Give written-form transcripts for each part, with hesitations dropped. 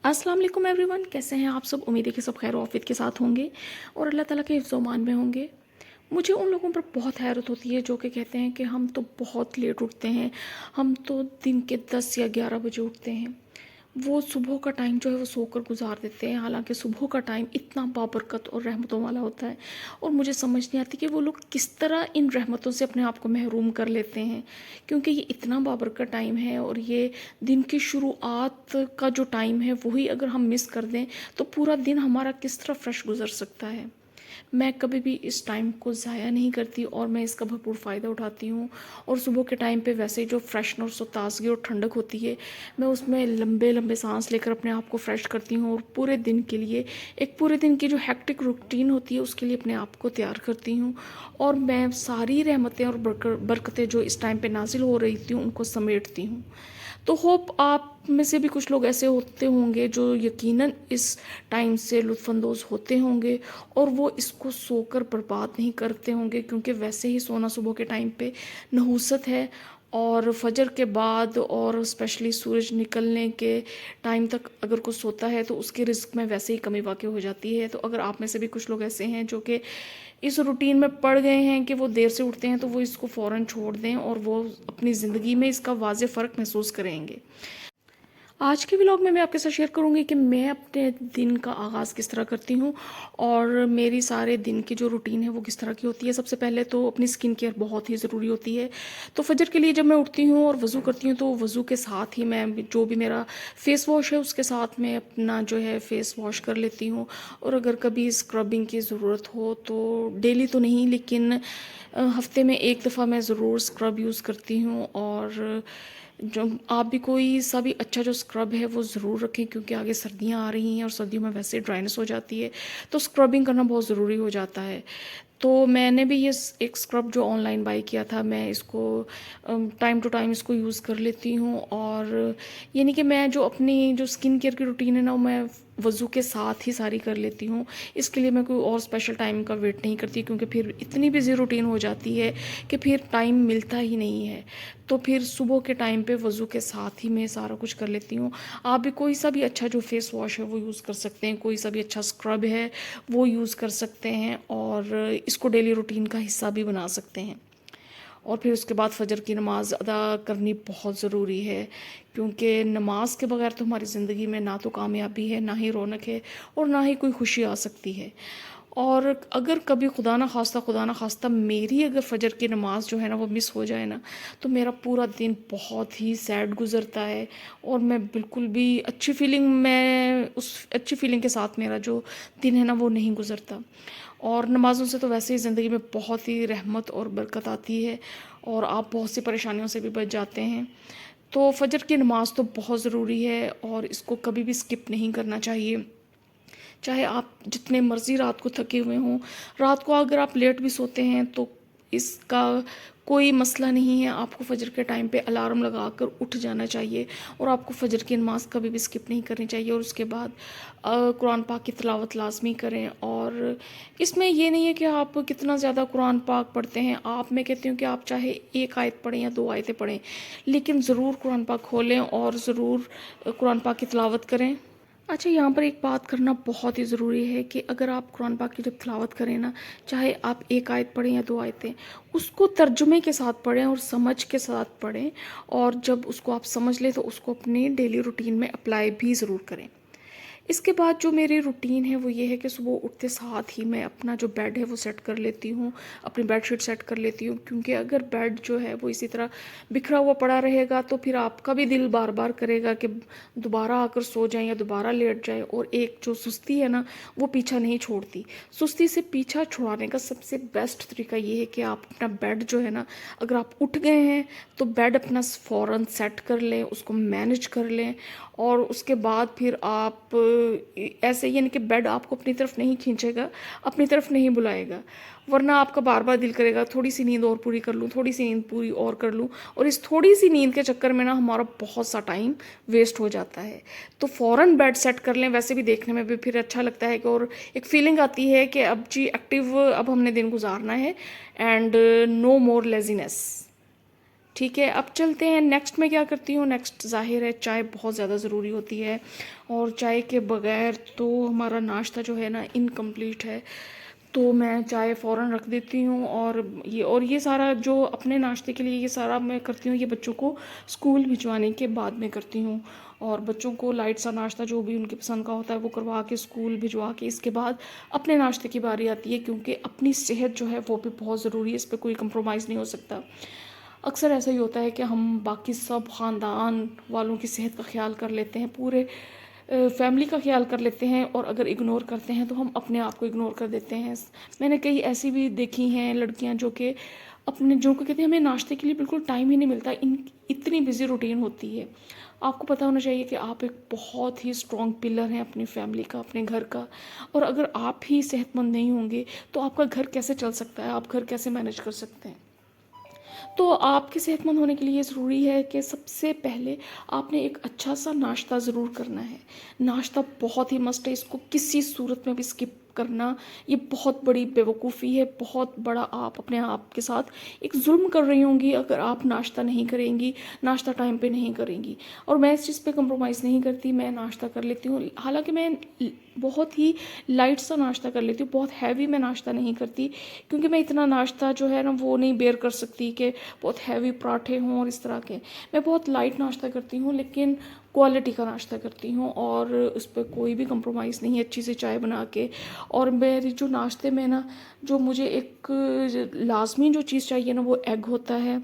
अस्सलाम वालेकुम एवरीवन, कैसे हैं आप सब। उम्मीद है कि सब खैर आफियत के साथ होंगे और अल्लाह ताला के हिफ्ज़ मान में होंगे। मुझे उन लोगों पर बहुत हैरत होती है जो कि कहते हैं कि हम तो बहुत लेट उठते हैं, हम तो दिन के 10 या 11 बजे उठते हैं। वो सुबह का टाइम जो है वो सोकर गुजार देते हैं, हालांकि सुबह का टाइम इतना बाबरकत और रहमतों वाला होता है। और मुझे समझ नहीं आती कि वो लोग किस तरह इन रहमतों से अपने आप को महरूम कर लेते हैं, क्योंकि ये इतना बाबरकत टाइम है और ये दिन की शुरुआत का जो टाइम है वही अगर हम मिस कर दें तो पूरा दिन हमारा किस तरह फ्रेश गुजर सकता है। मैं कभी भी इस टाइम को ज़ाया नहीं करती और मैं इसका भरपूर फ़ायदा उठाती हूँ। और सुबह के टाइम पे वैसे ही जो फ्रेशनेस और ताज़गी और ठंडक होती है, मैं उसमें लंबे लंबे सांस लेकर अपने आप को फ्रेश करती हूँ और पूरे दिन के लिए, एक पूरे दिन की जो हेक्टिक रूटीन होती है उसके लिए अपने आप को तैयार करती हूँ। और मैं सारी रहमतें और बरकतें जो इस टाइम पे नाजिल हो रही थी उनको समेटती हूँ। तो होप आप में से भी कुछ लोग ऐसे होते होंगे जो यकीनन इस टाइम से लुत्फ़अंदोज़ होते होंगे और वो इसको सोकर बर्बाद नहीं करते होंगे, क्योंकि वैसे ही सोना सुबह के टाइम पे नहूसत है। और फजर के बाद और स्पेशली सूरज निकलने के टाइम तक अगर कुछ सोता है तो उसके रिस्क में वैसे ही कमी वाक़ई हो जाती है। तो अगर आप में से भी कुछ लोग ऐसे हैं जो कि इस रूटीन में पड़ गए हैं कि वो देर से उठते हैं, तो वो इसको फ़ौरन छोड़ दें और वो अपनी ज़िंदगी में इसका वाज़े फ़र्क महसूस करेंगे। आज के व्लॉग में मैं आपके साथ शेयर करूंगी कि मैं अपने दिन का आगाज़ किस तरह करती हूँ और मेरी सारे दिन की जो रूटीन है वो किस तरह की होती है। सबसे पहले तो अपनी स्किन केयर बहुत ही ज़रूरी होती है। तो फजर के लिए जब मैं उठती हूँ और वज़ू करती हूँ तो वज़ू के साथ ही मैं जो भी मेरा फ़ेस वॉश है उसके साथ मैं अपना जो है फ़ेस वॉश कर लेती हूँ। और अगर कभी स्क्रबिंग की ज़रूरत हो तो डेली तो नहीं, लेकिन हफ्ते में एक दफ़ा मैं ज़रूर स्क्रब यूज़ करती हूँ। और जो आप भी कोई सा भी अच्छा जो स्क्रब है वो ज़रूर रखें, क्योंकि आगे सर्दियाँ आ रही हैं और सर्दियों में वैसे ड्राइनेस हो जाती है, तो स्क्रबिंग करना बहुत ज़रूरी हो जाता है। तो मैंने भी ये एक स्क्रब जो ऑनलाइन बाई किया था, मैं इसको टाइम टू टाइम इसको यूज़ कर लेती हूँ। और यानी कि मैं जो अपनी जो स्किन केयर की रूटीन है ना, वो मैं वज़ू के साथ ही सारी कर लेती हूँ। इसके लिए मैं कोई और स्पेशल टाइम का वेट नहीं करती, क्योंकि फिर इतनी बिज़ी रूटीन हो जाती है कि फिर टाइम मिलता ही नहीं है। तो फिर सुबह के टाइम पे वज़ू के साथ ही मैं सारा कुछ कर लेती हूँ। आप भी कोई सा भी अच्छा जो फेस वॉश है वो यूज़ कर सकते हैं, कोई सा भी अच्छा स्क्रब है वो यूज़ कर सकते हैं और इसको डेली रूटीन का हिस्सा भी बना सकते हैं। और फिर उसके बाद फ़जर की नमाज़ अदा करनी बहुत ज़रूरी है, क्योंकि नमाज के बगैर तो हमारी ज़िंदगी में ना तो कामयाबी है, ना ही रौनक है और ना ही कोई खुशी आ सकती है। और अगर कभी खुदा ना खास्ता मेरी अगर फ़जर की नमाज़ जो है ना वो मिस हो जाए ना, तो मेरा पूरा दिन बहुत ही सैड गुज़रता है और मैं बिल्कुल भी अच्छी फीलिंग के साथ मेरा जो दिन है ना वो नहीं गुज़रता। और नमाज़ों से तो वैसे ही ज़िंदगी में बहुत ही रहमत और बरकत आती है और आप बहुत सी परेशानियों से भी बच जाते हैं। तो फजर की नमाज़ तो बहुत ज़रूरी है और इसको कभी भी स्किप नहीं करना चाहिए। चाहे आप जितने मर्ज़ी रात को थके हुए हों, रात को अगर आप लेट भी सोते हैं तो इसका कोई मसला नहीं है, आपको फ़जर के टाइम पे अलार्म लगा कर उठ जाना चाहिए और आपको फ़जर की नमाज़ कभी भी स्किप नहीं करनी चाहिए। और उसके बाद कुरान पाक की तिलावत लाज़मी करें। और इसमें ये नहीं है कि आप कितना ज़्यादा कुरान पाक पढ़ते हैं, आप मैं कहती हूँ कि आप चाहे एक आयत पढ़ें या 2 आयतें पढ़ें, लेकिन ज़रूर कुरान पाक खोलें और ज़रूर कुरान पाक की तिलावत करें। अच्छा, यहाँ पर एक बात करना बहुत ही ज़रूरी है कि अगर आप कुरान पाक की जब तिलावत करें ना, चाहे आप एक आयत पढ़ें या 2 आयतें, उसको तर्जुमे के साथ पढ़ें और समझ के साथ पढ़ें। और जब उसको आप समझ लें तो उसको अपनी डेली रूटीन में अप्लाई भी ज़रूर करें। इसके बाद जो मेरी रूटीन है वो ये है कि सुबह उठते साथ ही मैं अपना जो बेड है वो सेट कर लेती हूँ, अपनी बेडशीट सेट कर लेती हूँ, क्योंकि अगर बेड जो है वो इसी तरह बिखरा हुआ पड़ा रहेगा तो फिर आपका भी दिल बार बार करेगा कि दोबारा आकर सो जाएं या दोबारा लेट जाएं। और एक जो सुस्ती है ना वो पीछा नहीं छोड़ती। सुस्ती से पीछा छुड़ाने का सबसे बेस्ट तरीका ये है कि आप अपना बेड जो है ना, अगर आप उठ गए हैं तो बेड अपना फ़ौरन सेट कर लें, उसको मैनेज कर लें। और उसके बाद फिर आप ऐसे यानी कि बेड आपको अपनी तरफ नहीं खींचेगा, अपनी तरफ नहीं बुलाएगा, वरना आपका बार बार दिल करेगा थोड़ी सी नींद और पूरी कर लूँ, थोड़ी सी नींद पूरी और कर लूँ। और इस थोड़ी सी नींद के चक्कर में ना हमारा बहुत सा टाइम वेस्ट हो जाता है। तो फ़ौरन बेड सेट कर लें, वैसे भी देखने में भी फिर अच्छा लगता है कि और एक फीलिंग आती है कि अब जी एक्टिव अब हमने दिन गुजारना है एंड नो मोर लेजीनेस। ठीक है, अब चलते हैं नेक्स्ट मैं क्या करती हूँ। नेक्स्ट ज़ाहिर है चाय बहुत ज़्यादा ज़रूरी होती है, और चाय के बगैर तो हमारा नाश्ता जो है ना इनकम्प्लीट है। तो मैं चाय फ़ौरन रख देती हूँ, और ये सारा जो अपने नाश्ते के लिए ये सारा मैं करती हूँ, ये बच्चों को स्कूल भिजवाने के बाद में करती हूँ। और बच्चों को लाइट सा नाश्ता जो भी उनके पसंद का होता है वो करवा के स्कूल भिजवा के इसके बाद अपने नाश्ते की बारी आती है, क्योंकि अपनी सेहत जो है वो भी बहुत ज़रूरी है, इस पर कोई कंप्रोमाइज़ नहीं हो सकता। अक्सर ऐसा ही होता है कि हम बाकी सब ख़ानदान वालों की सेहत का ख्याल कर लेते हैं, पूरे फैमिली का ख्याल कर लेते हैं, और अगर इग्नोर करते हैं तो हम अपने आप को इग्नोर कर देते हैं। मैंने कई ऐसी भी देखी हैं लड़कियां जो कि अपने जो को कहते हैं हमें नाश्ते के लिए बिल्कुल टाइम ही नहीं मिलता, इन इतनी बिजी रूटीन होती है। आपको पता होना चाहिए कि आप एक बहुत ही स्ट्रॉन्ग पिलर हैं अपनी फैमिली का, अपने घर का, और अगर आप ही सेहतमंद नहीं होंगे तो आपका घर कैसे चल सकता है, आप घर कैसे मैनेज कर सकते हैं। तो आपके सेहतमंद होने के लिए ये ज़रूरी है कि सबसे पहले आपने एक अच्छा सा नाश्ता ज़रूर करना है। नाश्ता बहुत ही मस्ट है, इसको किसी सूरत में भी स्किप करना ये बहुत बड़ी बेवकूफ़ी है, बहुत बड़ा आप अपने आप के साथ एक जुल्म कर रही होंगी अगर आप नाश्ता नहीं करेंगी, नाश्ता टाइम पे नहीं करेंगी। और मैं इस चीज़ पे कंप्रोमाइज़ नहीं करती, मैं नाश्ता कर लेती हूँ। हालांकि मैं बहुत ही लाइट सा नाश्ता कर लेती हूँ, बहुत हैवी मैं नाश्ता नहीं करती, क्योंकि मैं इतना नाश्ता जो है ना वो नहीं बेयर कर सकती कि बहुत हैवी पराठे हों और इस तरह के। मैं बहुत लाइट नाश्ता करती हूँ, लेकिन क्वालिटी का नाश्ता करती हूँ, और उस पर कोई भी कंप्रोमाइज़ नहीं है, अच्छी सी चाय बना के। और मेरी जो नाश्ते में ना जो मुझे एक लाजमी जो चीज़ चाहिए ना वो एग होता है,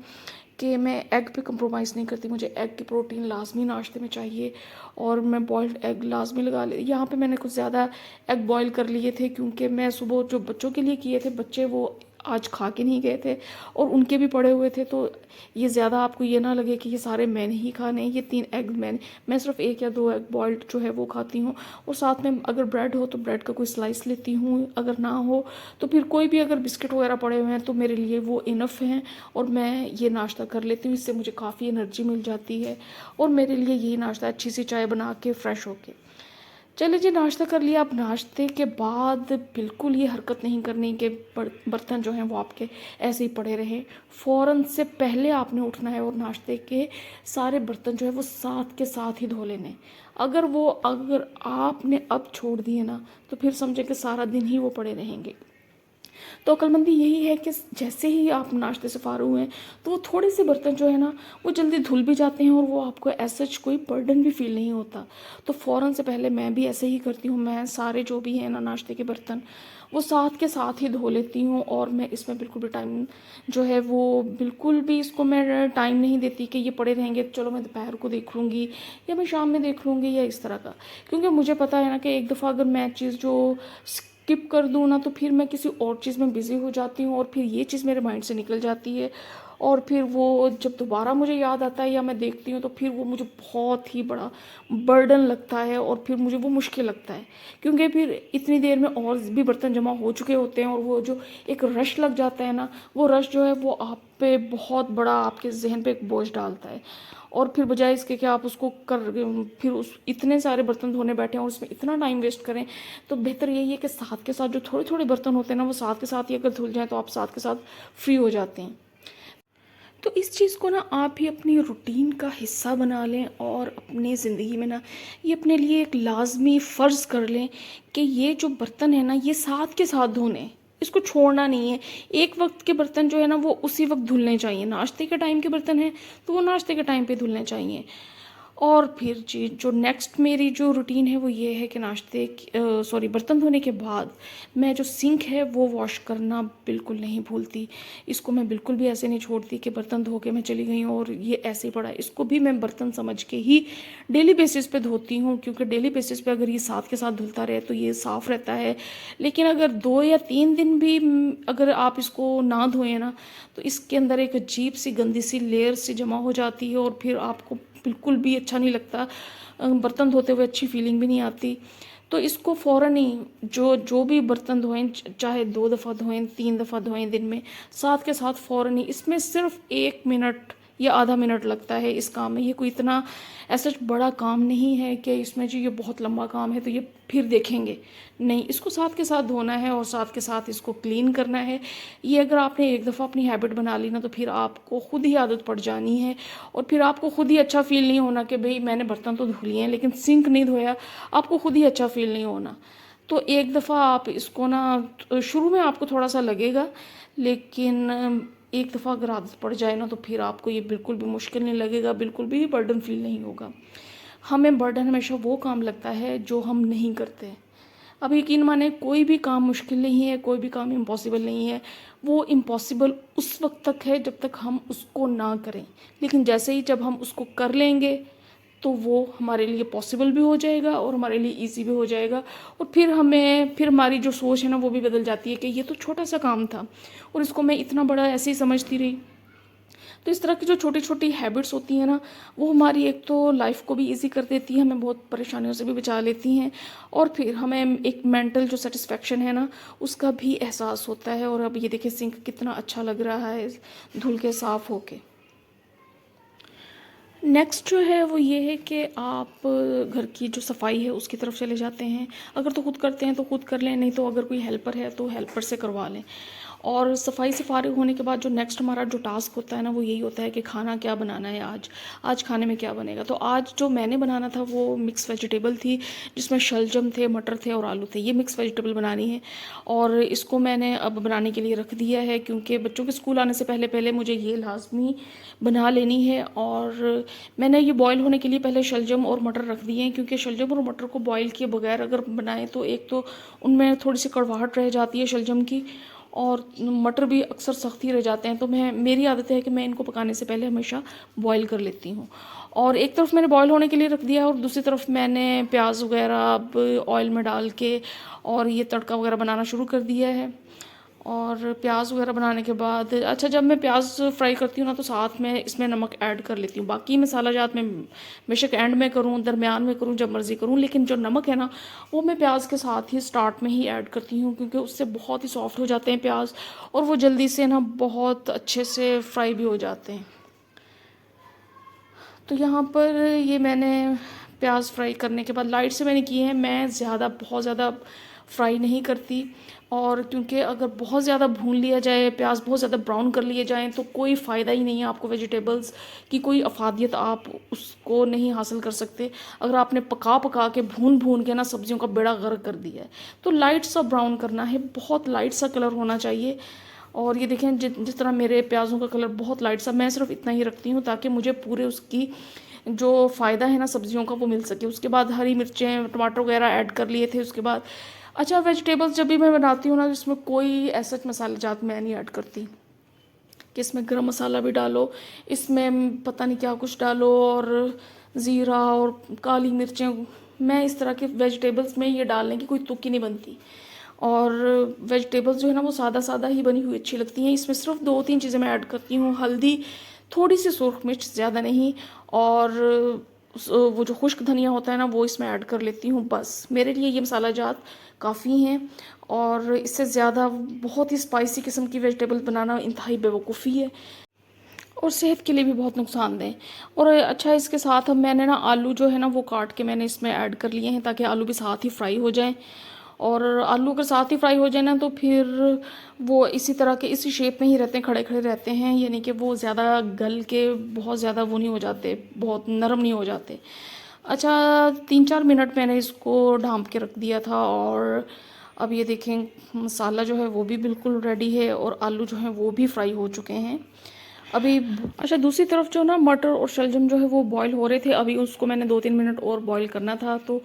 कि मैं एग पे कंप्रोमाइज़ नहीं करती, मुझे एग की प्रोटीन लाजमी नाश्ते में चाहिए। और मैं बॉइल्ड एग लाजमी लगा ले। यहाँ पे मैंने कुछ ज़्यादा एग बॉईल कर लिए थे, क्योंकि मैं सुबह जो बच्चों के लिए किए थे, बच्चे वो आज खा के नहीं गए थे और उनके भी पड़े हुए थे। तो ये ज़्यादा आपको ये ना लगे कि ये सारे मैंने ही खाने हैं, ये 3 एग मैं सिर्फ 1 या 2 एग बॉइल्ड जो है वो खाती हूँ। और साथ में अगर ब्रेड हो तो ब्रेड का कोई स्लाइस लेती हूँ, अगर ना हो तो फिर कोई भी अगर बिस्किट वगैरह पड़े हुए हैं तो मेरे लिए वो इनफ हैं, और मैं ये नाश्ता कर लेती हूँ। इससे मुझे काफ़ी एनर्जी मिल जाती है, और मेरे लिए यही नाश्ता, अच्छी सी चाय बना के फ़्रेश होके। चलिए जी, नाश्ता कर लिया। अब नाश्ते के बाद बिल्कुल ये हरकत नहीं करनी कि बर्तन जो हैं वो आपके ऐसे ही पड़े रहें। फ़ौरन से पहले आपने उठना है और नाश्ते के सारे बर्तन जो है वो साथ के साथ ही धो लेने। अगर आपने अब छोड़ दिए ना तो फिर समझे कि सारा दिन ही वो पड़े रहेंगे। तो अक्लमंदी यही है कि जैसे ही आप नाश्ते से फ़ारिग हुए तो वो थोड़े से बर्तन जो है ना वो जल्दी धुल भी जाते हैं, और वो आपको ऐसा कोई बर्डन भी फील नहीं होता। तो फ़ौरन से पहले मैं भी ऐसे ही करती हूँ, मैं सारे जो भी हैं ना नाश्ते के बर्तन वो साथ के साथ ही धो लेती हूँ। और मैं इसमें बिल्कुल भी टाइम जो है वो बिल्कुल भी इसको मैं टाइम नहीं देती कि ये पड़े रहेंगे चलो मैं दोपहर को देख लूँगी या मैं शाम में देख लूँगी या इस तरह का। क्योंकि मुझे पता है ना कि एक दफ़ा अगर मैं चीज़ जो स्किप कर दूँ ना तो फिर मैं किसी और चीज़ में बिज़ी हो जाती हूँ, और फिर ये चीज़ मेरे माइंड से निकल जाती है, और फिर वो जब दोबारा मुझे याद आता है या मैं देखती हूँ तो फिर वो मुझे बहुत ही बड़ा बर्डन लगता है, और फिर मुझे वो मुश्किल लगता है। क्योंकि फिर इतनी देर में और भी बर्तन जमा हो चुके होते हैं, और वो जो एक रश लग जाता है ना, वो रश जो है वो आप पे बहुत बड़ा आपके जहन पे एक बोझ डालता है। और फिर बजाय इसके कि आप उसको फिर उस इतने सारे बर्तन धोने बैठे हैं और उसमें इतना टाइम वेस्ट करें, तो बेहतर यही है कि साथ के साथ जो थोड़े थोड़े बर्तन होते हैं ना वो साथ के साथ ही अगर धुल जाए तो आप साथ के साथ फ्री हो जाते हैं। तो इस चीज़ को ना आप भी अपनी रूटीन का हिस्सा बना लें, और अपनी ज़िंदगी में ना ये अपने लिए एक लाजमी फ़र्ज़ कर लें कि ये जो बर्तन है ना ये साथ के साथ धोने, इसको छोड़ना नहीं है। एक वक्त के बर्तन जो है ना वो उसी वक्त धुलने चाहिए, नाश्ते के टाइम के बर्तन हैं तो वो नाश्ते के टाइम पे धुलने चाहिए। और फिर जी जो नेक्स्ट मेरी जो रूटीन है वो ये है कि बर्तन धोने के बाद मैं जो सिंक है वो वॉश करना बिल्कुल नहीं भूलती। इसको मैं बिल्कुल भी ऐसे नहीं छोड़ती कि बर्तन धो के मैं चली गई हूँ और ये ऐसे ही पड़ा है। इसको भी मैं बर्तन समझ के ही डेली बेसिस पे धोती हूँ, क्योंकि डेली बेसिस पे अगर ये साथ के साथ धुलता रहे तो ये साफ़ रहता है। लेकिन अगर 2 या 3 दिन भी अगर आप इसको ना धोएं ना तो इसके अंदर एक अजीब सी गंदी सी लेयर सी जमा हो जाती है, और फिर आपको बिल्कुल भी अच्छा नहीं लगता, बर्तन धोते हुए अच्छी फीलिंग भी नहीं आती। तो इसको फ़ौरन ही जो भी बर्तन धोएं, चाहे 2 दफ़ा धोएं 3 दफ़ा धोएं दिन में, साथ के साथ फ़ौरन ही इसमें सिर्फ 1 मिनट या आधा मिनट लगता है इस काम में। ये कोई इतना ऐसा बड़ा काम नहीं है कि इसमें जो ये बहुत लंबा काम है तो ये फिर देखेंगे, नहीं, इसको साथ के साथ धोना है और साथ के साथ इसको क्लीन करना है। ये अगर आपने एक दफ़ा अपनी हैबिट बना ली ना तो फिर आपको खुद ही आदत पड़ जानी है और फिर आपको खुद ही अच्छा फील नहीं होना कि भाई मैंने बर्तन तो धो लिए हैं लेकिन सिंक नहीं धोया, आपको खुद ही अच्छा फील नहीं होना। तो एक दफ़ा आप इसको ना, शुरू में आपको थोड़ा सा लगेगा, लेकिन एक दफ़ा अगर आदत पड़ जाए ना तो फिर आपको ये बिल्कुल भी मुश्किल नहीं लगेगा, बिल्कुल भी बर्डन फील नहीं होगा। हमें बर्डन हमेशा वो काम लगता है जो हम नहीं करते। अब यकीन माने कोई भी काम मुश्किल नहीं है, कोई भी काम इम्पॉसिबल नहीं है। वो इम्पॉसिबल उस वक्त तक है जब तक हम उसको ना करें, लेकिन जैसे ही जब हम उसको कर लेंगे तो वो हमारे लिए पॉसिबल भी हो जाएगा और हमारे लिए इजी भी हो जाएगा। और फिर हमारी जो सोच है ना वो भी बदल जाती है कि ये तो छोटा सा काम था और इसको मैं इतना बड़ा ऐसे ही समझती रही। तो इस तरह की जो छोटी छोटी हैबिट्स होती हैं ना, वो हमारी एक तो लाइफ को भी इजी कर देती है, हमें बहुत परेशानियों से भी बचा लेती हैं और फिर हमें एक मेंटल जो सेटिस्फेक्शन है ना उसका भी एहसास होता है। और अब ये देखिए सिंक कितना अच्छा लग रहा है धुल के साफ़ होके। नेक्स्ट जो है वो ये है कि आप घर की जो सफाई है उसकी तरफ चले जाते हैं। अगर तो खुद करते हैं तो खुद कर लें, नहीं तो अगर कोई हेल्पर है तो हेल्पर से करवा लें। और सफाई से फारिग होने के बाद जो नेक्स्ट हमारा जो टास्क होता है ना वो यही होता है कि खाना क्या बनाना है आज, आज खाने में क्या बनेगा। तो आज जो मैंने बनाना था वो मिक्स वेजिटेबल थी, जिसमें शलजम थे, मटर थे और आलू थे। ये मिक्स वेजिटेबल बनानी है और इसको मैंने अब बनाने के लिए रख दिया है क्योंकि बच्चों के स्कूल आने से पहले पहले मुझे ये लाजमी बना लेनी है। और मैंने ये बॉईल होने के लिए पहले शलजम और मटर रख दिए हैं, क्योंकि शलजम और मटर को बॉईल किए बगैर अगर बनाएं तो एक तो उनमें थोड़ी सी कड़वाहट रह जाती है शलजम की, और मटर भी अक्सर सख्त ही रह जाते हैं। तो मेरी आदत है कि मैं इनको पकाने से पहले हमेशा बॉईल कर लेती हूँ। और एक तरफ मैंने बॉईल होने के लिए रख दिया और दूसरी तरफ मैंने प्याज वगैरह अब ऑयल में डाल के और ये तड़का वगैरह बनाना शुरू कर दिया है। और प्याज वगैरह बनाने के बाद, अच्छा, जब मैं प्याज फ्राई करती हूँ ना तो साथ में इसमें नमक ऐड कर लेती हूँ। बाकी मसाला जात में बेशक एंड में करूँ, दरमियान में करूँ, जब मर्ज़ी करूँ, लेकिन जो नमक है ना वो मैं प्याज के साथ ही स्टार्ट में ही ऐड करती हूँ, क्योंकि उससे बहुत ही सॉफ्ट हो जाते हैं प्याज और वो जल्दी से ना बहुत अच्छे से फ्राई भी हो जाते हैं। तो यहाँ पर ये मैंने प्याज फ्राई करने के बाद लाइट से मैंने किए हैं, मैं बहुत ज़्यादा फ्राई नहीं करती। और क्योंकि अगर बहुत ज़्यादा भून लिया जाए, प्याज बहुत ज़्यादा ब्राउन कर लिए जाएं तो कोई फ़ायदा ही नहीं है, आपको वेजिटेबल्स की कोई अफादियत आप उसको नहीं हासिल कर सकते। अगर आपने पका पका के भून भून के ना सब्जियों का बेड़ा गर्क कर दिया है, तो लाइट सा ब्राउन करना है, बहुत लाइट सा कलर होना चाहिए। और ये देखें जिस तरह मेरे प्याज़ों का कलर बहुत लाइट सा, मैं सिर्फ इतना ही रखती हूँ ताकि मुझे पूरे उसकी जो फ़ायदा है ना सब्जियों का वो मिल सके। उसके बाद हरी मिर्चें, टमाटर वगैरह ऐड कर लिए थे उसके बाद। अच्छा, वेजिटेबल्स जब भी मैं बनाती हूँ ना इसमें कोई ऐसा मसाला जात मैं नहीं ऐड करती कि इसमें गरम मसाला भी डालो, इसमें पता नहीं क्या कुछ डालो और ज़ीरा और काली मिर्चें। मैं इस तरह के वेजिटेबल्स में ये डालने की कोई तुक ही नहीं बनती। और वेजिटेबल्स जो है ना वो सादा सादा ही बनी हुई अच्छी लगती हैं। इसमें सिर्फ 2-3 चीज़ें मैं ऐड करती हूँ, हल्दी, थोड़ी सी सुरख मिर्च, ज़्यादा नहीं, और वो जो खुश्क धनिया होता है ना वो इसमें ऐड कर लेती हूँ। बस मेरे लिए ये मसाला जात काफ़ी हैं और इससे ज़्यादा बहुत ही स्पाइसी किस्म की वेजिटेबल बनाना इंतहाई बेवकूफ़ी है और सेहत के लिए भी बहुत नुकसानदेह। और अच्छा, इसके साथ अब मैंने ना आलू जो है ना वो काट के मैंने इसमें ऐड कर लिए हैं ताकि आलू भी साथ ही फ्राई हो जाएं। और आलू अगर साथ ही फ्राई हो जाए ना तो फिर वो इसी तरह के इसी शेप में ही रहते हैं, खड़े खड़े रहते हैं, यानी कि वो ज़्यादा गल के बहुत ज़्यादा वो नहीं हो जाते, बहुत नरम नहीं हो जाते। अच्छा, 3-4 मिनट मैंने इसको ढाँप के रख दिया था और अब ये देखें मसाला जो है वो भी बिल्कुल रेडी है और आलू जो हैं वो भी फ्राई हो चुके हैं अभी। अच्छा, दूसरी तरफ जो ना मटर और शलजम जो है वो बॉईल हो रहे थे, अभी उसको मैंने 2-3 मिनट और बॉईल करना था। तो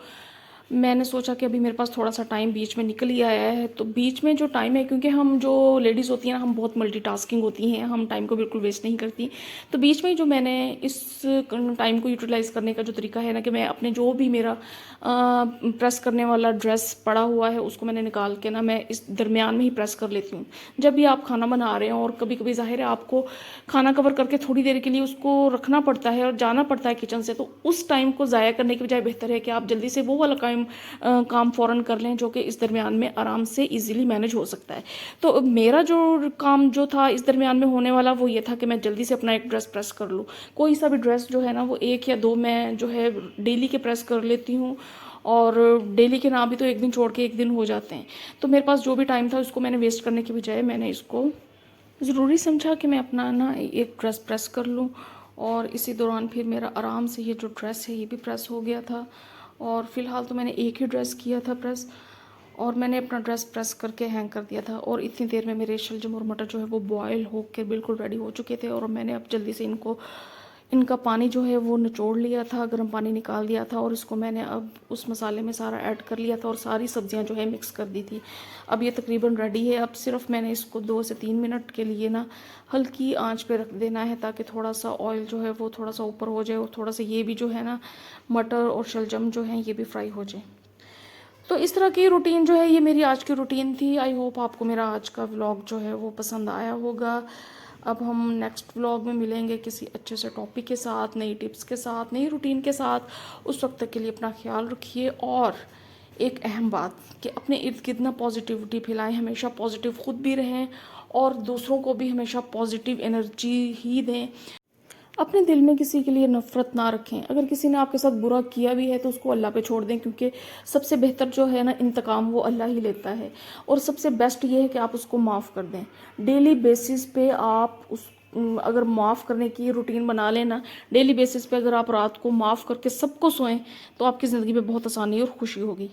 मैंने सोचा कि अभी मेरे पास थोड़ा सा टाइम बीच में निकल ही आया है, तो बीच में जो टाइम है, क्योंकि हम जो लेडीज़ होती हैं ना हम बहुत मल्टीटास्किंग होती हैं, हम टाइम को बिल्कुल वेस्ट नहीं करती। तो बीच में जो मैंने इस टाइम को यूटिलाइज़ करने का जो तरीका है ना कि मैं अपने जो भी मेरा प्रेस करने वाला ड्रेस पड़ा हुआ है उसको मैंने निकाल के ना मैं इस दरमियान में ही प्रेस कर लेती हूँ। जब भी आप खाना बना रहे हैं और कभी कभी ज़ाहिर है आपको खाना कवर करके थोड़ी देर के लिए उसको रखना पड़ता है और जाना पड़ता है किचन से, तो उस टाइम को ज़ाया करने की बजाय बेहतर है कि आप जल्दी से वो वाला टाइम काम फ़ौरन कर लें, जो कि इस दरमियान में आराम से ईज़िली मैनेज हो सकता है। तो मेरा जो काम जो था इस दरमियान में होने वाला वो ये था कि मैं जल्दी से अपना एक ड्रेस प्रेस कर लूँ। कोई सा भी ड्रेस जो है ना वो 1 या 2 मैं जो है डेली के प्रेस कर लेती हूँ, और डेली के ना भी तो 1 दिन छोड़ के 1 दिन हो जाते हैं। तो मेरे पास जो भी टाइम था उसको मैंने वेस्ट करने की बजाय मैंने इसको ज़रूरी समझा कि मैं अपना ना एक ड्रेस प्रेस कर लूँ, और इसी दौरान फिर मेरा आराम से ये जो ड्रेस है ये भी प्रेस हो गया था। और फ़िलहाल तो मैंने एक ही ड्रेस किया था प्रेस, और मैंने अपना ड्रेस प्रेस करके हैंग कर दिया था, और इतनी देर में मेरे शलजम और मटर जो है वो बॉयल होकर बिल्कुल रेडी हो चुके थे। और मैंने अब जल्दी से इनका पानी जो है वो निचोड़ लिया था, गर्म पानी निकाल दिया था, और इसको मैंने अब उस मसाले में सारा ऐड कर लिया था और सारी सब्जियां जो है मिक्स कर दी थी। अब ये तकरीबन रेडी है। अब सिर्फ मैंने इसको 2 से 3 मिनट के लिए ना हल्की आंच पे रख देना है, ताकि थोड़ा सा ऑयल जो है वो थोड़ा सा ऊपर हो जाए, और थोड़ा सा ये भी जो है ना मटर और शलजम जो है ये भी फ्राई हो जाए। तो इस तरह की रूटीन जो है ये मेरी आज की रूटीन थी। आई होप आपको मेरा आज का व्लॉग जो है वो पसंद आया होगा। अब हम नेक्स्ट व्लॉग में मिलेंगे किसी अच्छे से टॉपिक के साथ, नई टिप्स के साथ, नई रूटीन के साथ। उस वक्त तक के लिए अपना ख्याल रखिए, और एक अहम बात कि अपने इर्द गिर्द ना पॉजिटिविटी फैलाएं, हमेशा पॉजिटिव खुद भी रहें और दूसरों को भी हमेशा पॉजिटिव एनर्जी ही दें। अपने दिल में किसी के लिए नफ़रत ना रखें। अगर किसी ने आपके साथ बुरा किया भी है तो उसको अल्लाह पे छोड़ दें, क्योंकि सबसे बेहतर जो है ना इंतकाम वो अल्लाह ही लेता है। और सबसे बेस्ट ये है कि आप उसको माफ़ कर दें। डेली बेसिस पे आप अगर माफ़ करने की रूटीन बना लेना, डेली बेसिस पे अगर आप रात को माफ़ करके सबको सोएं, तो आपकी ज़िंदगी में बहुत आसानी और खुशी होगी।